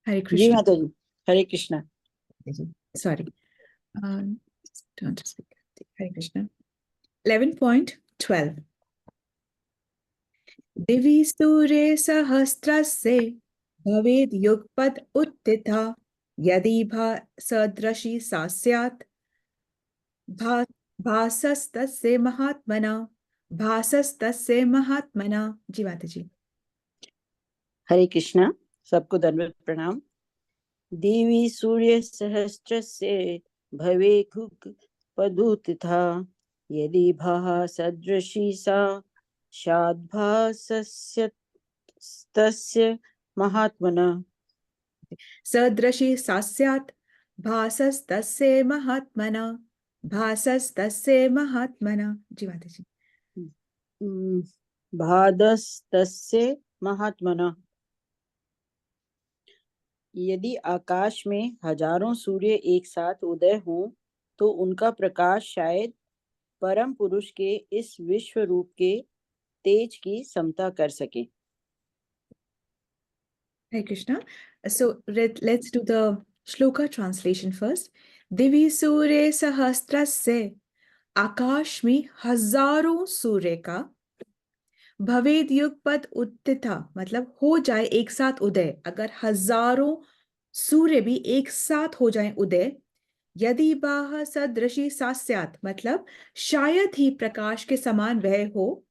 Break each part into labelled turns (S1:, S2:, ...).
S1: हरे
S2: जी
S1: कृष्ण।
S2: माता जी, हरे कृष्णा।
S1: सॉरी, हरे कृष्ण। 11.12 दिवि सूर्ये सहस्रस्य भवेद् युगपत् उत्थिता यदि भा सदृशी सा स्यात् भा भासस्तस्य महात्मना भासस्तस्य महात्मना। जी माता जी।
S2: हरे कृष्णा, सबको दंडवत प्रणाम। देवी सूर्य सहस्रस्य भवेत् पदुत्थिता यदि भाः सदृशी सा शाद्भासस्य तस्य महात्मना।
S1: सदृशी सा स्यात् भासस्तस्य महात्मना भासस्तस्य महात्मना। जी माता जी।
S2: भादस्तस्य महात्मना। यदि आकाश में हजारों सूर्य एक साथ उदय हों तो उनका प्रकाश शायद परम पुरुष के इस विश्व रूप के तेज की समता कर सके।
S1: Hare Krishna. So let's do the shloka translation first. दिवि सूर्य सहस्रस्य, आकाश में हजारों सूर्य का, भवेद युगपत उत्थिता मतलब हो जाए एक साथ उदय, अगर हजारों सूर्य भी एक साथ हो जाए उदय, यदि बाह सदृशी सास्यात मतलब शायद ही प्रकाश के समान वह हो,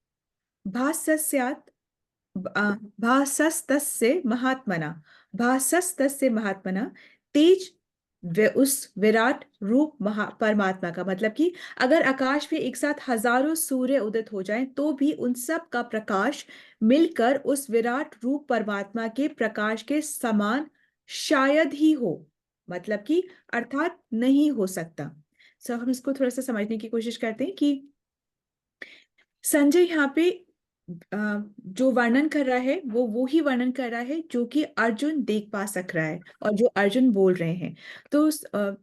S1: भास्यात भासस्तस्य महात्मना भासस्तस्य महात्मना तेज उस विराट रूप परमात्मा का, मतलब कि अगर आकाश में एक साथ हजारों सूर्य उदित हो जाएं तो भी उन सब का प्रकाश मिलकर उस विराट रूप परमात्मा के प्रकाश के समान शायद ही हो, मतलब कि अर्थात नहीं हो सकता। हम इसको थोड़ा सा समझने की कोशिश करते हैं कि संजय यहाँ पे जो वर्णन कर रहा है वो ही वर्णन कर रहा है जो कि अर्जुन देख पा सक रहा है और जो अर्जुन बोल रहे हैं। तो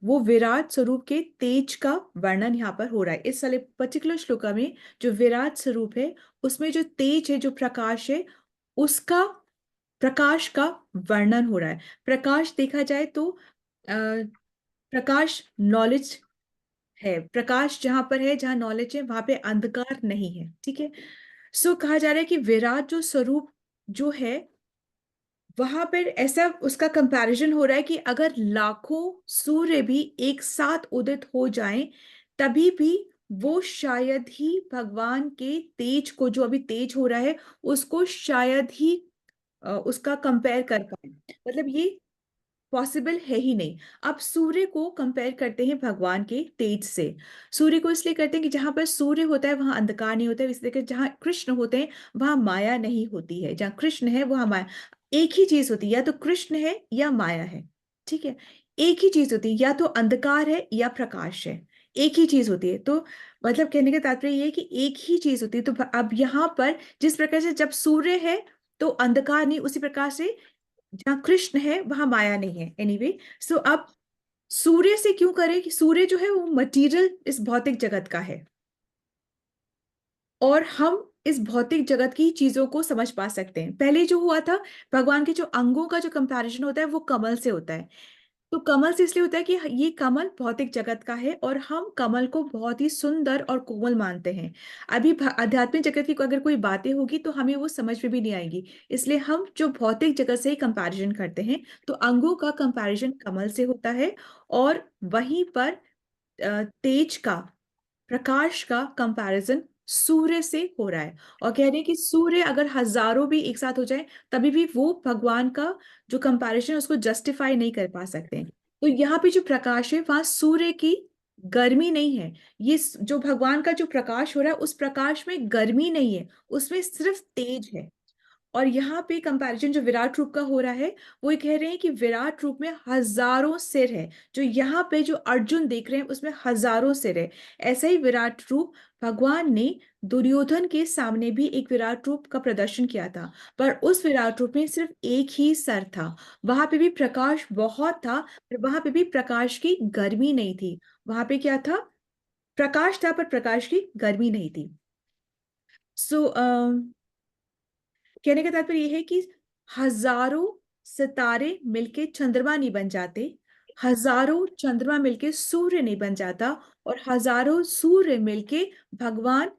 S1: वो विराट स्वरूप के तेज का वर्णन यहाँ पर हो रहा है इस वाले पर्टिकुलर श्लोका में। जो विराट स्वरूप है उसमें जो तेज है, जो प्रकाश है, उसका प्रकाश का वर्णन हो रहा है। प्रकाश देखा जाए तो प्रकाश नॉलेज है, प्रकाश जहां पर है, जहां नॉलेज है, वहां पे अंधकार नहीं है। ठीक है। सो कहा जा रहा है कि विराट जो स्वरूप जो है वहां पर ऐसा उसका कंपैरिजन हो रहा है कि अगर लाखों सूर्य भी एक साथ उदित हो जाएं तभी भी वो शायद ही भगवान के तेज को, जो अभी तेज हो रहा है, उसको शायद ही उसका कंपेयर कर पाए। मतलब ये पॉसिबल है ही नहीं। अब सूर्य को कंपेयर करते हैं भगवान के तेज से। सूर्य को इसलिए करते हैं कि जहां पर सूर्य होता है वहां अंधकार नहीं होता है, इसी तरह जहां कृष्ण होते हैं वहां माया नहीं होती है। जहां कृष्ण है वहां माया, एक ही चीज होती है, या तो कृष्ण है या माया है। ठीक है। एक ही चीज होती है, या तो अंधकार है या प्रकाश है, एक ही चीज होती है। तो मतलब कहने का तात्पर्य ये है कि एक ही चीज होती है। तो अब यहाँ पर जिस प्रकार से जब सूर्य है तो अंधकार नहीं, उसी प्रकार से जहां कृष्ण है वहां माया नहीं है। एनीवे, सो अब सूर्य से क्यों करें कि सूर्य जो है वो मटेरियल इस भौतिक जगत का है और हम इस भौतिक जगत की चीजों को समझ पा सकते हैं। पहले जो हुआ था, भगवान के जो अंगों का जो कंपैरिजन होता है वो कमल से होता है। तो कमल से इसलिए होता है कि ये कमल भौतिक जगत का है और हम कमल को बहुत ही सुंदर और कोमल मानते हैं। अभी आध्यात्मिक जगत की अगर कोई बातें होगी तो हमें वो समझ में भी नहीं आएगी, इसलिए हम जो भौतिक जगत से ही कंपैरिजन करते हैं। तो अंगों का कंपैरिजन कमल से होता है और वहीं पर तेज का, प्रकाश का कंपैरिजन सूर्य से हो रहा है। और कह रहे हैं कि सूर्य अगर हजारों भी एक साथ हो जाए तभी भी वो भगवान का जो कंपैरिजन है उसको जस्टिफाई नहीं कर पा सकते हैं। तो यहाँ पे जो प्रकाश है वहां सूर्य की गर्मी नहीं है। ये जो भगवान का जो प्रकाश हो रहा है उस प्रकाश में गर्मी नहीं है, उसमें सिर्फ तेज है। और यहाँ पे कंपैरिजन जो विराट रूप का हो रहा है वो ये कह रहे हैं कि विराट रूप में हजारों सिर है। जो यहाँ पे जो अर्जुन देख रहे हैं उसमें हजारों सिर है। ऐसा ही विराट रूप भगवान ने दुर्योधन के सामने भी एक विराट रूप का प्रदर्शन किया था, पर उस विराट रूप में सिर्फ एक ही सर था। वहां पे भी प्रकाश बहुत था, पर वहां पे भी प्रकाश की गर्मी नहीं थी। वहां पे क्या था? प्रकाश था पर प्रकाश की गर्मी नहीं थी। सो कहने का तात्पर्य यह है कि हजारों सितारे मिलके चंद्रमा नहीं बन जाते, हजारों चंद्रमा मिलके सूर्य नहीं बन जाता, और हजारों सूर्य मिलके भगवान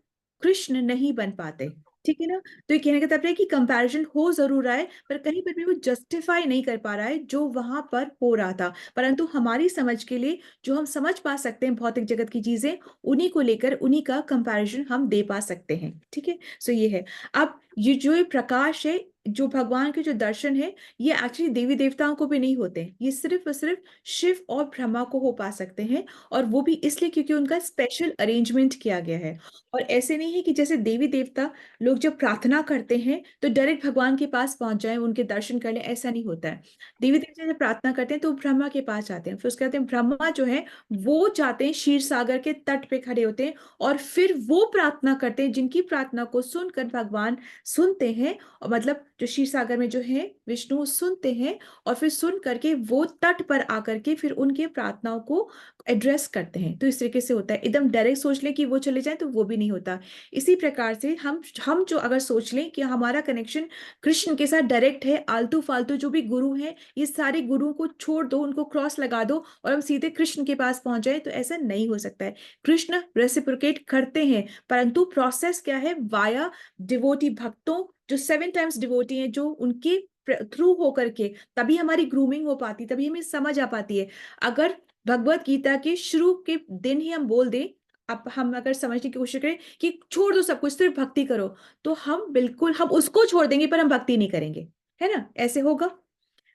S1: कृष्ण नहीं बन पाते। ठीक है ना? तो ये कहने का तात्पर्य है कि कंपैरिजन हो जरूर रहा है, पर कहीं पर भी वो जस्टिफाई नहीं कर पा रहा है जो वहां पर हो रहा था। परंतु हमारी समझ के लिए जो हम समझ पा सकते हैं भौतिक जगत की चीजें, उन्हीं को लेकर उन्हीं का कंपैरिजन हम दे पा सकते हैं। ठीक है, सो ये है। अब ये जो ये प्रकाश है, जो भगवान के जो दर्शन है, ये एक्चुअली देवी देवताओं को भी नहीं होते, ये सिर्फ और सिर्फ शिव और ब्रह्मा को हो पा सकते हैं। और वो भी इसलिए क्योंकि उनका स्पेशल अरेंजमेंट किया गया है। और ऐसे नहीं है कि जैसे देवी देवता लोग जब प्रार्थना करते हैं तो डायरेक्ट भगवान के पास पहुंच जाए, उनके दर्शन कर ले, ऐसा नहीं होता है। देवी देवता जब प्रार्थना करते हैं तो ब्रह्मा के पास जाते हैं, फिर उसके बाद ब्रह्मा जो है वो जाते हैं, क्षीर सागर के तट पे खड़े होते हैं, और फिर वो प्रार्थना करते हैं, जिनकी प्रार्थना को सुनकर भगवान सुनते हैं। और मतलब जो क्षीर सागर में जो है विष्णु सुनते हैं, और फिर सुन करके वो तट पर आकर के फिर उनके प्रार्थनाओं को एड्रेस करते हैं। तो इस तरीके से होता है। एकदम डायरेक्ट सोच लें कि वो चले जाए तो वो भी नहीं होता। इसी प्रकार से हम जो अगर सोच लें कि हमारा कनेक्शन कृष्ण के साथ डायरेक्ट है, आलतू फालतू जो भी गुरु हैं ये सारे गुरुओं को छोड़ दो, उनको क्रॉस लगा दो और हम सीधे कृष्ण के पास पहुंच जाए, तो ऐसा नहीं हो सकता है। कृष्ण रेसिप्रोकेट करते हैं, परंतु प्रोसेस क्या है, वाया डिवोटी भक्तों, जो 7 टाइम्स डिवोटी हैं, जो उनके थ्रू होकर के तभी हमारी ग्रूमिंग हो पाती, तभी हमें समझ आ पाती है। अगर भगवत गीता के शुरू के दिन ही हम बोल दें, अब हम अगर समझने की कोशिश करें कि छोड़ दो सब कुछ, सिर्फ भक्ति करो, तो हम उसको छोड़ देंगे पर हम भक्ति नहीं करेंगे। है ना? ऐसे होगा।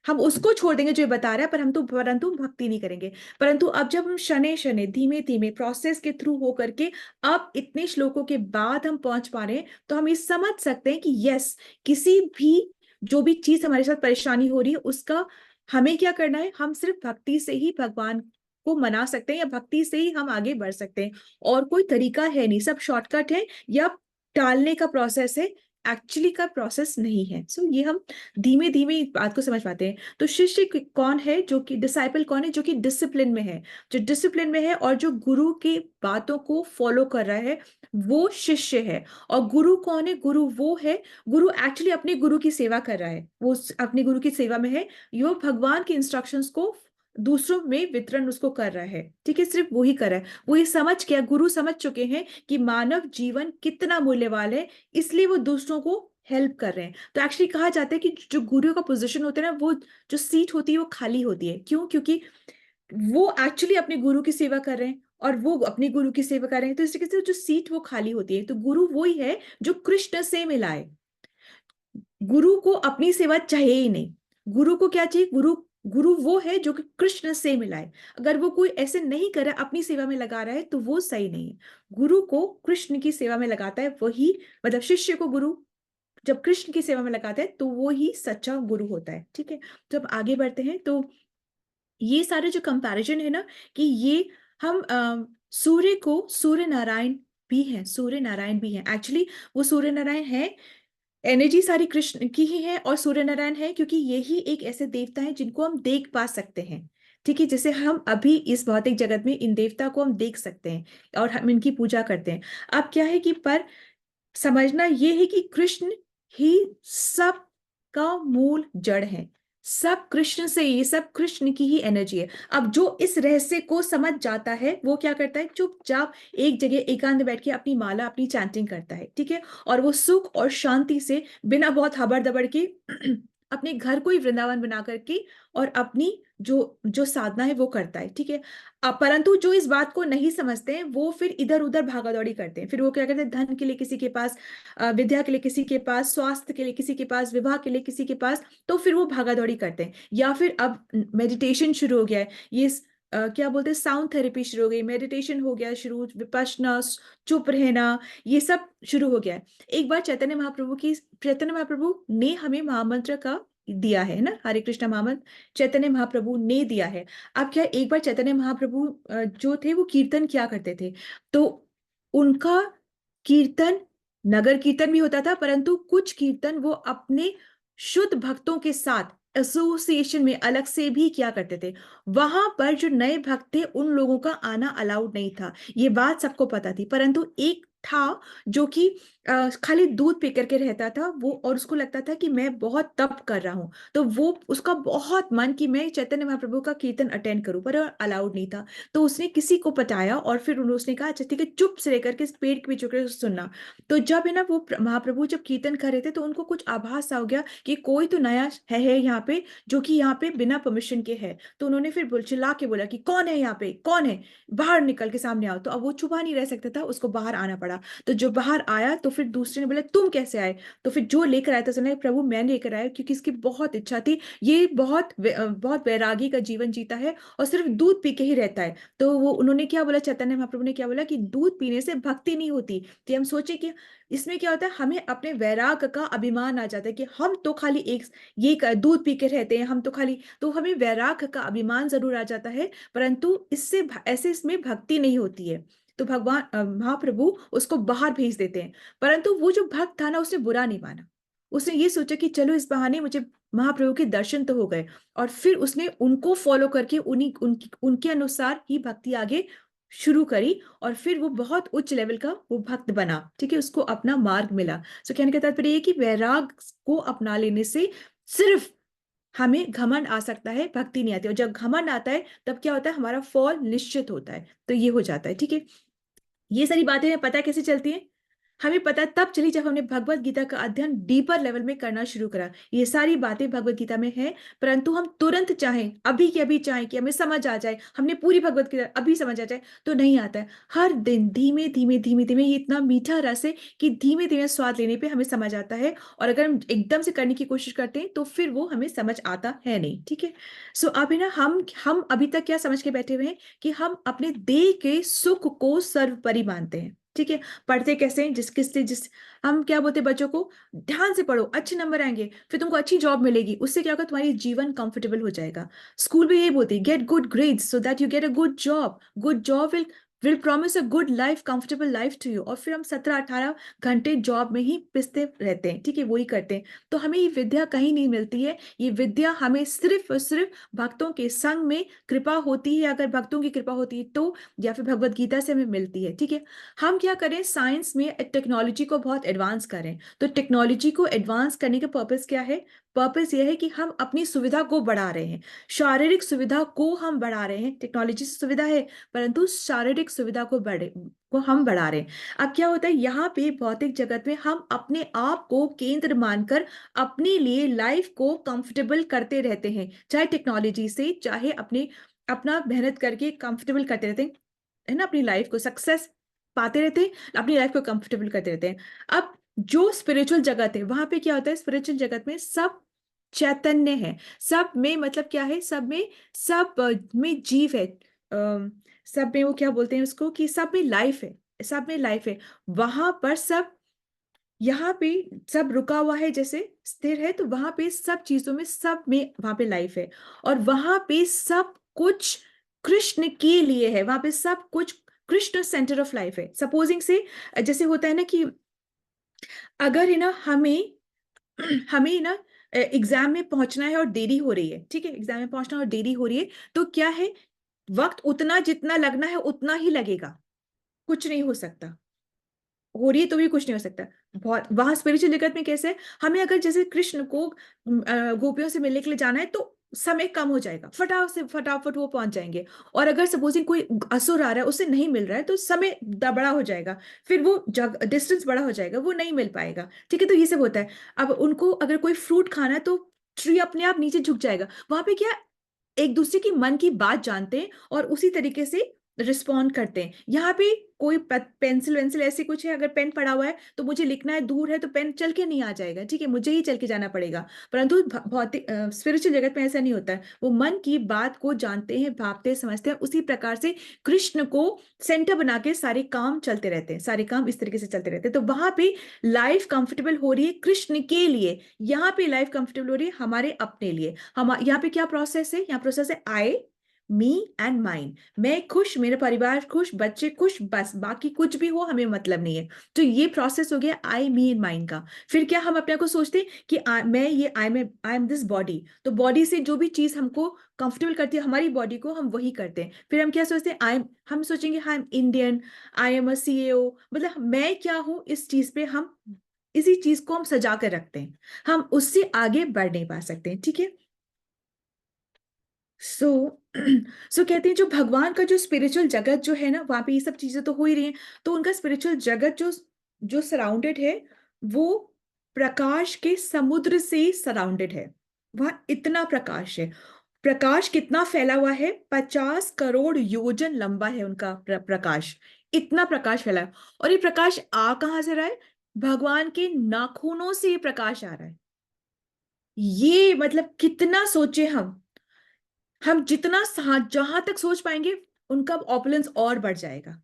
S1: हम उसको छोड़ देंगे जो ये बता रहा है, परंतु भक्ति नहीं करेंगे। परंतु अब जब हम शने शने धीमे धीमे प्रोसेस के थ्रू हो करके अब इतने श्लोकों के बाद हम पहुंच पा रहे हैं, तो हम ये समझ सकते हैं कि यस, किसी भी जो भी चीज हमारे साथ परेशानी हो रही है उसका हमें क्या करना है, हम सिर्फ भक्ति से ही भगवान को मना सकते हैं, या भक्ति से ही हम आगे बढ़ सकते हैं। और कोई तरीका है नहीं, सब शॉर्टकट है या टालने का प्रोसेस है, एक्चुअली का प्रोसेस नहीं है। सो ये हम धीमे धीमे इस बात को समझ पाते हैं। तो शिष्य कौन है, जो कि डिसाइपल कौन है, जो कि डिसिप्लिन में है, जो डिसिप्लिन में है और जो गुरु की बातों को फॉलो कर रहा है, वो शिष्य है। और गुरु कौन है? गुरु वो है, गुरु एक्चुअली अपने गुरु की सेवा कर रहा है, वो अपने गुरु की सेवा में है, यो भगवान के इंस्ट्रक्शंस को दूसरों में वितरण उसको कर रहा है। ठीक है, सिर्फ वो ही कर रहा है। वो ये समझ गया, गुरु समझ चुके हैं कि मानव जीवन कितना मूल्यवान है, इसलिए वो दूसरों को हेल्प कर रहे हैं। तो एक्चुअली कहा जाता है कि जो गुरु का पोजीशन होता है ना, वो जो सीट होती है वो खाली होती है। क्यों? क्योंकि वो एक्चुअली अपने गुरु की सेवा कर रहे हैं और वो अपने गुरु की सेवा कर रहे हैं, तो इस तरीके से जो सीट वो खाली होती है। तो गुरु वही है जो कृष्ण से मिलाए। गुरु को अपनी सेवा चाहिए ही नहीं। गुरु को क्या चाहिए? गुरु गुरु वो है जो कि कृष्ण से मिलाए। अगर वो कोई ऐसे नहीं कर रहा, अपनी सेवा में लगा रहा है, तो वो सही नहीं है। गुरु को कृष्ण की सेवा में लगाता है वही, मतलब शिष्य को गुरु जब कृष्ण की सेवा में लगाता है तो वो ही सच्चा गुरु होता है। ठीक है, तो अब आगे बढ़ते हैं। तो ये सारे जो कंपैरिजन है ना, कि ये हम सूर्य को, सूर्य नारायण भी हैं, सूर्य नारायण भी हैं एक्चुअली। वो सूर्य नारायण है, एनर्जी सारी कृष्ण की ही है, और सूर्य नारायण है क्योंकि यही एक ऐसे देवता है जिनको हम देख पा सकते हैं। ठीक है, जैसे हम अभी इस भौतिक जगत में इन देवता को हम देख सकते हैं और हम इनकी पूजा करते हैं। अब क्या है कि पर समझना ये है कि कृष्ण ही सब का मूल जड़ है। सब कृष्ण से, ये सब कृष्ण की ही एनर्जी है। अब जो इस रहस्य को समझ जाता है वो क्या करता है, चुपचाप एक जगह एकांत में बैठ के अपनी माला, अपनी चैंटिंग करता है। ठीक है, और वो सुख और शांति से, बिना बहुत हबड़ दबड़ के अपने घर को ही वृंदावन बना करके और अपनी जो जो साधना है वो करता है। ठीक है, परंतु जो इस बात को नहीं समझते हैं वो फिर इधर उधर भागा दौड़ी करते हैं। फिर वो क्या करते हैं, धन के लिए किसी के पास, विद्या के लिए किसी के पास, स्वास्थ्य के लिए किसी के पास, विवाह के लिए किसी के पास, तो फिर वो भागा दौड़ी करते हैं। या फिर अब मेडिटेशन शुरू हो गया है, ये क्या बोलते हैं, साउंड थेरेपी शुरू हो गई, मेडिटेशन हो गया शुरू, विपश्यना, चुप रहना, ये सब शुरू हो गया है। एक बार चैतन्य महाप्रभु ने हमें महामंत्र का दिया है ना, हरे कृष्णा महामंत्र चैतन्य महाप्रभु ने दिया है। अब क्या, एक बार चैतन्य महाप्रभु जो थे वो कीर्तन किया करते थे, तो उनका कीर्तन नगर कीर्तन भी होता था, परंतु कुछ कीर्तन वो अपने शुद्ध भक्तों के साथ एसोसिएशन में अलग से भी किया करते थे। वहां पर जो नए भक्त थे उन लोगों का आना अलाउड नहीं था, ये बात सबको पता थी। परंतु एक था जो कि खाली दूध पी करके रहता था वो, और उसको लगता था कि मैं बहुत तप कर रहा हूँ। तो वो उसका बहुत मन कि मैं चैतन्य महाप्रभु का कीर्तन अटेंड करूं, पर अलाउड नहीं था। तो उसने किसी को बताया और फिर उसने कहा अच्छा ठीक है, चुप से लेकर के पेड़ के पीछे होकर सुनना। तो जब है ना वो महाप्रभु जब कीर्तन कर रहे थे तो उनको कुछ आभास सा हो गया कि कोई तो नया है यहाँ पे, जो कि यहाँ पे बिना परमिशन के है। तो उन्होंने फिर चिल्ला के बोला कि कौन है यहाँ पे, कौन है, बाहर निकल के सामने आओ। तो अब वो छुपा नहीं रह सकता था, उसको बाहर आना पड़ा। तो जो बाहर आया तो फिर दूसरे ने बोला तुम कैसे आए। तो फिर जो लेकर आया था उसने कहा, प्रभु मैंने लेकर आया क्योंकि इसकी बहुत इच्छा थी, ये बहुत वैरागी का जीवन जीता है और सिर्फ दूध पी के ही रहता है। तो वो उन्होंने क्या बोला, चैतन्य महाप्रभु ने क्या बोला कि दूध पीने से भक्ति नहीं होती। तो हम सोचे कि इसमें क्या होता है, हमें अपने वैराग का अभिमान आ जाता है कि हम तो खाली एक दूध पी के रहते हैं, हम तो खाली, तो हमें वैराग का अभिमान जरूर आ जाता है, परंतु इससे ऐसे इसमें भक्ति नहीं होती है। तो भगवान महाप्रभु उसको बाहर भेज देते हैं। परंतु वो जो भक्त था ना, उसने बुरा नहीं माना। उसने ये सोचा कि चलो इस बहाने मुझे महाप्रभु के दर्शन तो हो गए। और फिर उसने उनको फॉलो करके उन्हीं उनके अनुसार ही भक्ति आगे शुरू करी, और फिर वो बहुत उच्च लेवल का वो भक्त बना। ठीक है, उसको अपना मार्ग मिला। सो कहने का तात्पर्य ये कि वैराग को अपना लेने से सिर्फ हमें घमंड आ सकता है, भक्ति नहीं आती। और जब घमंड आता है तब क्या होता है, हमारा फॉल निश्चित होता है। तो ये हो जाता है। ठीक है, ये सारी बातें हमें पता है कैसे चलती हैं। हमें पता तब चली जब हमने भगवत गीता का अध्ययन डीपर लेवल में करना शुरू करा। ये सारी बातें भगवत गीता में है, परंतु हम तुरंत चाहें, अभी के अभी चाहें कि हमें समझ आ जाए, हमने पूरी भगवत गीता अभी समझ आ जाए, तो नहीं आता है। हर दिन धीमे धीमे धीमे धीमे, ये इतना मीठा रस है कि धीमे धीमे स्वाद लेने पे हमें समझ आता है। और अगर हम एकदम से करने की कोशिश करते हैं तो फिर वो हमें समझ आता है नहीं। ठीक है, सो अभी ना हम अभी तक क्या समझ के बैठे हुए हैं कि हम अपने देह के सुख को सर्वोपरि मानते हैं। ठीक है, पढ़ते कैसे हैं, जिस किससे जिस हम क्या बोलते हैं बच्चों को, ध्यान से पढ़ो, अच्छे नंबर आएंगे, फिर तुमको अच्छी जॉब मिलेगी, उससे क्या होगा, तुम्हारी जीवन कंफर्टेबल हो जाएगा। स्कूल में ये बोलते हैं get good grades so that you get a good job, good job will promise a good life, comfortable life to you. और फिर हम 17-18 घंटे जॉब में ही पिसते रहते हैं। ठीक है, वही करते हैं। तो हमें ये विद्या कहीं नहीं मिलती है। ये विद्या हमें सिर्फ और सिर्फ भक्तों के संग में कृपा होती है, अगर भक्तों की कृपा होती है तो, या फिर भगवत गीता से हमें मिलती है। ठीक है, हम क्या करें, साइंस में टेक्नोलॉजी को बहुत एडवांस करें। तो टेक्नोलॉजी को एडवांस करने का पर्पस क्या है, पर्पस यह है कि हम अपनी सुविधा को बढ़ा रहे हैं, शारीरिक सुविधा को हम बढ़ा रहे हैं। टेक्नोलॉजी से सुविधा है, परंतु शारीरिक सुविधा को हम बढ़ा रहे हैं। अब क्या होता है, यहाँ पे भौतिक जगत में हम अपने आप को केंद्र मानकर अपने लिए लाइफ को कंफर्टेबल करते रहते हैं, चाहे टेक्नोलॉजी से, चाहे अपने अपना मेहनत करके कंफर्टेबल करते रहते हैं, है ना, अपनी लाइफ को सक्सेस पाते रहते हैं, अपनी लाइफ को कंफर्टेबल करते रहते हैं। अब जो स्पिरिचुअल जगत है वहां पे क्या होता है, स्पिरिचुअल जगत में सब चैतन्य है, सब में मतलब क्या है, सब में जीव है, सब में वो क्या बोलते हैं उसको, कि सब में लाइफ है, सब में लाइफ है। वहां पर सब, यहाँ पे सब रुका हुआ है, जैसे स्थिर है, तो वहां पे सब चीजों में, सब में वहां पे लाइफ है। और वहां पे सब कुछ कृष्ण के लिए है, वहां पे सब कुछ कृष्ण सेंटर ऑफ लाइफ है। सपोजिंग से जैसे होता है ना कि अगर है ना हमें हमें ना एग्जाम में पहुंचना है और देरी हो रही है, ठीक है, एग्जाम में पहुंचना और देरी हो रही है, तो क्या है, वक्त उतना जितना लगना है उतना ही लगेगा, कुछ नहीं हो सकता। हो रही है तो भी कुछ नहीं हो सकता। बहुत वहां स्पिरिचुअल जगत में कैसे है, हमें अगर जैसे कृष्ण को गोपियों से मिलने के लिए जाना है तो समय कम हो जाएगा, फटाफट वो पहुंच जाएंगे। और अगर सपोजिंग कोई असुर आ रहा है, उसे नहीं मिल रहा है, तो समय बड़ा हो जाएगा, फिर वो जग डिस्टेंस बड़ा हो जाएगा, वो नहीं मिल पाएगा। ठीक है, तो ये सब होता है। अब उनको अगर कोई फ्रूट खाना है तो ट्री अपने आप नीचे झुक जाएगा। वहां पे क्या, एक दूसरे की मन की बात जानते हैं और उसी तरीके से रिस्पॉन्ड करते हैं। यहाँ पे कोई पेंसिल वेंसिल ऐसी कुछ है, अगर पेन पड़ा हुआ है तो मुझे लिखना है, दूर है तो पेन चल के नहीं आ जाएगा, ठीक है, मुझे ही चल के जाना पड़ेगा। परंतु भौतिक स्पिरिचुअल जगत में ऐसा नहीं होता है, वो मन की बात को जानते हैं, भापते हैं, समझते हैं। उसी प्रकार से कृष्ण को सेंटर बना के सारे काम चलते रहते हैं, सारे काम इस तरीके से चलते रहते हैं। तो वहां पे लाइफ कंफर्टेबल हो रही है कृष्ण के लिए, यहाँ पे लाइफ कंफर्टेबल हो रही है हमारे अपने लिए। हम यहाँ पे क्या प्रोसेस है, यहाँ प्रोसेस है आए, मी एंड माइन। मैं खुश, मेरा परिवार खुश, बच्चे खुश, बस बाकी कुछ भी हो हमें मतलब नहीं है। तो ये प्रोसेस हो गया आई मी एंड माइन का। फिर क्या हम अपने आप को सोचते हैं कि मैं ये आई एम दिस बॉडी। तो बॉडी से जो भी चीज हमको कंफर्टेबल करती है हमारी बॉडी को, हम वही करते हैं। फिर हम क्या सोचते हैं, हम सोचेंगे I am Indian, I am a CEO. मतलब मैं क्या हूं, इस चीज पे हम, इसी चीज को हम सजा कर रखते हैं। हम उससे आगे बढ़ नहीं पा सकते हैं, ठीक है। सो सो कहते हैं जो भगवान का जो स्पिरिचुअल जगत जो है ना, वहां पे ये सब चीजें तो हो ही रही हैं। तो उनका स्पिरिचुअल जगत जो जो सराउंडेड है, वो प्रकाश के समुद्र से सराउंडेड है। वहां इतना प्रकाश है। प्रकाश कितना फैला हुआ है, 50 करोड़ योजन लंबा है उनका प्रकाश। इतना प्रकाश फैला है। और ये प्रकाश आ कहां से रहा है? भगवान के नाखूनों से ये प्रकाश आ रहा है। ये मतलब कितना सोचे हम जितना जहां तक सोच पाएंगे, उनका ऑपुलेंस और बढ़ जाएगा।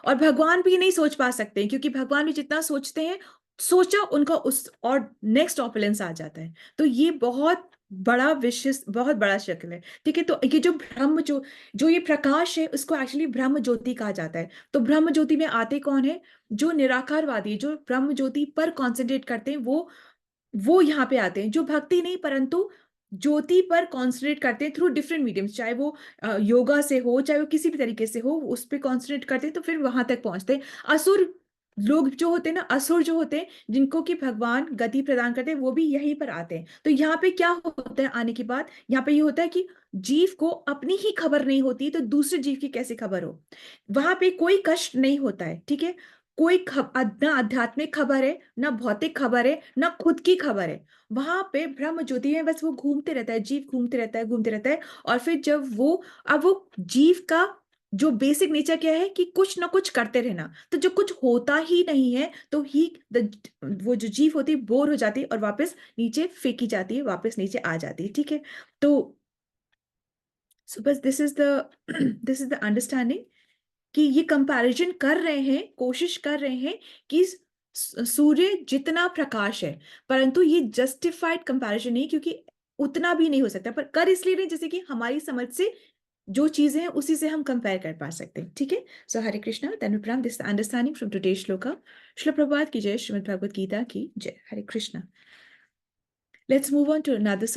S1: और भगवान भी नहीं सोच पा सकते हैं, क्योंकि भगवान भी जितना सोचते हैं, सोचा उनका उस और नेक्स्ट ऑपुलेंस आ जाता है। तो ये बहुत बड़ा विशेष, बहुत बड़ा शक्ल है, ठीक है। तो ये जो ब्रह्म जो जो ये प्रकाश है, उसको एक्चुअली ब्रह्म ज्योति कहा जाता है। तो ब्रह्म ज्योति में आते कौन है? जो निराकारवादी, जो ब्रह्म ज्योति पर कॉन्सेंट्रेट करते हैं, वो यहाँ पे आते हैं। जो भक्ति नहीं, परंतु ज्योति पर कॉन्सेंट्रेट करते हैं थ्रू डिफरेंट मीडियम्स, चाहे वो योगा से हो, चाहे वो किसी भी तरीके से हो, उस पर कॉन्सेंट्रेट करते हैं, तो फिर वहां तक पहुंचते हैं। असुर लोग जो होते हैं ना, असुर जो होते हैं, जिनको कि भगवान गति प्रदान करते हैं, वो भी यहीं पर आते हैं। तो यहाँ पे क्या होता है आने के बाद? यहाँ पे ये होता है कि जीव को अपनी ही खबर नहीं होती, तो दूसरे जीव की कैसे खबर हो? वहां पे कोई कष्ट नहीं होता है, ठीक है। कोई ना आध्यात्मिक खबर है, ना भौतिक खबर है, ना खुद की खबर है। वहां पे ब्रह्म ज्योति में बस वो घूमते रहता है, जीव घूमते रहता है, घूमते रहता है। और फिर जब वो, अब वो जीव का जो बेसिक नेचर क्या है कि कुछ ना कुछ करते रहना। तो जो कुछ होता ही नहीं है, तो ही वो जो जीव होती है बोर हो जाती है और वापस नीचे फेंकी जाती है, वापस नीचे आ जाती है, ठीक है। तो सो बस this is the this is the understanding, कि ये कंपैरिजन कर रहे हैं, कोशिश कर रहे हैं कि सूर्य जितना प्रकाश है, परंतु ये जस्टिफाइड कंपैरिजन नहीं, क्योंकि उतना भी नहीं हो सकता। पर कर इसलिए नहीं, जैसे कि हमारी समझ से जो चीजें हैं उसी से हम कंपेयर कर पा सकते हैं, ठीक है। सो हरे कृष्णा, धन्यवाद। This understanding from today shloka. Srila Prabhupada की जय, श्रीमद् भगवद गीता की जय। Hare Krishna. Let's move on to another